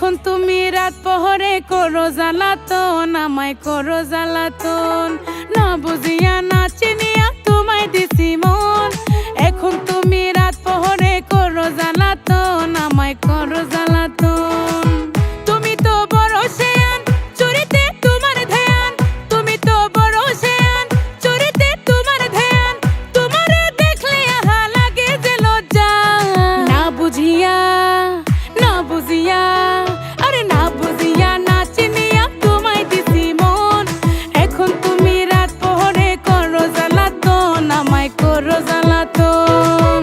এখন তুমি রাত পহরে করো জ্বালাতন, আমায় করো জ্বালাতন। না বুঝিয়া না চিনিয়া তোমায় দিছি মন। এখন তুমি রাত পহরে করো জ্বালাতন, আমায় করো জ্বালাতন। তুমি তো বড় শেয়ান, চুরিতে তোমার ধ্যান। তুমি তো বড় শেয়ান, চুরিতে তোমার ধ্যান। তোমারে দেখলে আহা লাগে যে লজ্জা। না বুঝিয়া না বুঝিয়া, আরে না বুঝিয়া না চিনিয়া তোমায় দিছি মন। এখন তুমি রাত পহরে করো জ্বালাতন, আমায় করো জ্বালাতন।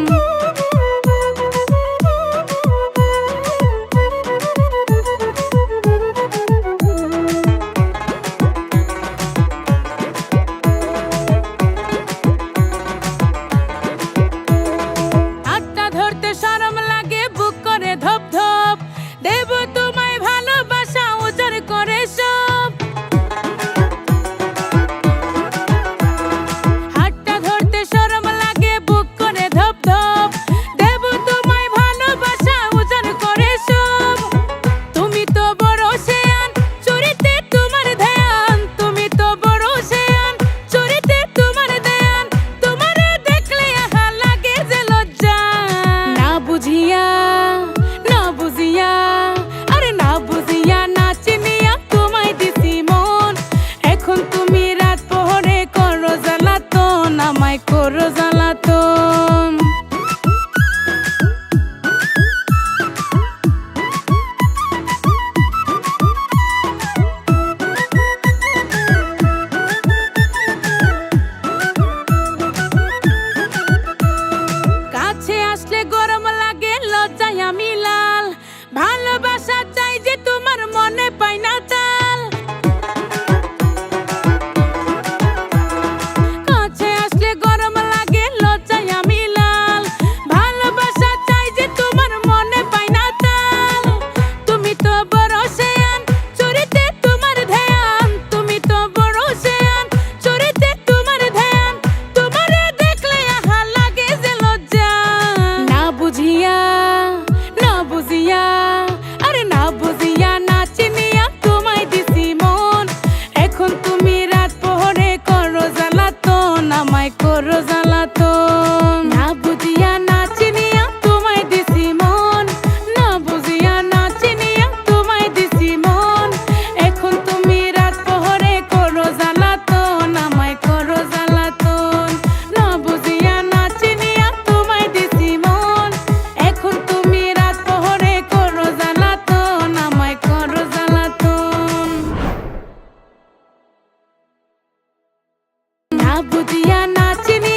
হাতটা ধরতে শরম লাগে, বুক করে ধপ ধপ। দেব তোমায় ভালোবাসা উজাড় করে সব। হাতটা ধরতে শরম লাগে, বুক করে ধপ ধপ। দেব তোমায় ভালোবাসা উজাড় করে সব। তুমি তো বড় শেয়ান, চুরিতে তোমার ধ্যান। তুমি তো বড় শেয়ান, চুরিতে তোমার ধ্যান। তোমারে দেখলে আহা লাগে যে লজ্জা। না বুঝিয়া না বুঝিয়া, আরে না বুঝিয়া না চিনিয়া তোমায় দিছি মন। এখন তুমি রাত পহরে করো জ্বালাতন, আমায় করো জ্বালাতন। কাছে আসলে গরম লাগে, লজ্জায় আমি লাল। ভালোবাসা চাই যে তোমার মনে পাই না তাল। কাছে আসলে গরম লাগে, লজ্জায় আমি লাল। ভালোবাসা চাই যে তোমার মনে পাই না তাল। তুমি তো বড় শেয়ান, চুরিতে তোমার ধ্যান। তুমি তো বড় শেয়ান, চুরিতে তোমার ধ্যান। তোমারে দেখলে আহা লাগে যে লজ্জা। না বুঝিয়া না বুঝিয়া, আরে না বুঝিয়া না চিনিয়া তোমায় দিছি মন। এখন তুমি রাত পহরে করো জ্বালাতন, আমায় করো জ্বালাতন। না বুঝিয়া না চিনিয়া তোমায় দিছি মন। না বুঝিয়া না চিনিয়া তোমায় দিছি মন। এখন তুমি রাত পহরে করো জ্বালাতন, আমায় করো জ্বালাতন। না বুঝিয়া না চিনিয়া তোমায় দিছি মন। এখন তুমি রাত পহরে করো জ্বালাতন, আমায় করো জ্বালাতন। না বুঝিয়া না চিনিয়া